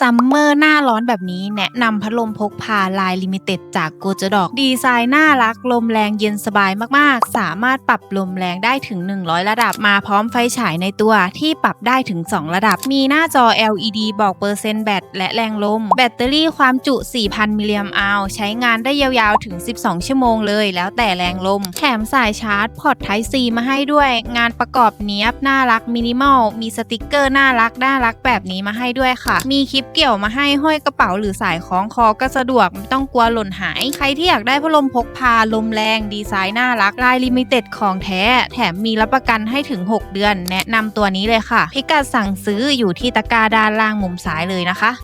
ซัมเมอร์หน้าร้อนแบบนี้แนะนำพัดลมพกพาลายลิมิเต็ดจากโกจดอกดีไซน์น่ารักลมแรงเย็นสบายมากๆสามารถปรับลมแรงได้ถึง100ระดับมาพร้อมไฟฉายในตัวที่ปรับได้ถึง2ระดับมีหน้าจอ LED บอกเปอร์เซ็นต์แบตและแรงลมแบตเตอรี่ความจุ 4,000 มิลลิแอมป์อัลใช้งานได้ยาวๆถึง12ชั่วโมงเลยแล้วแต่แรงลมแถมสายชาร์จพอร์ต Type C มาให้ด้วยงานประกอบเนี้ยบน่ารักมินิมอลมีสติกเกอร์น่ารักแบบนี้มาให้ด้วยค่ะมีคลิปเกี่ยวมาให้ห้อยกระเป๋าหรือสายคล้องคอก็สะดวกไม่ต้องกลัวหล่นหายใครที่อยากได้พัดลมพกพาลมแรงดีไซน์น่ารักลายลิมิเต็ดของแท้แถมมีรับประกันให้ถึง6เดือนแนะนำตัวนี้เลยค่ะพิกัดสั่งซื้ออยู่ที่ตะกร้าด้านล่างมุมซ้ายเลยนะคะ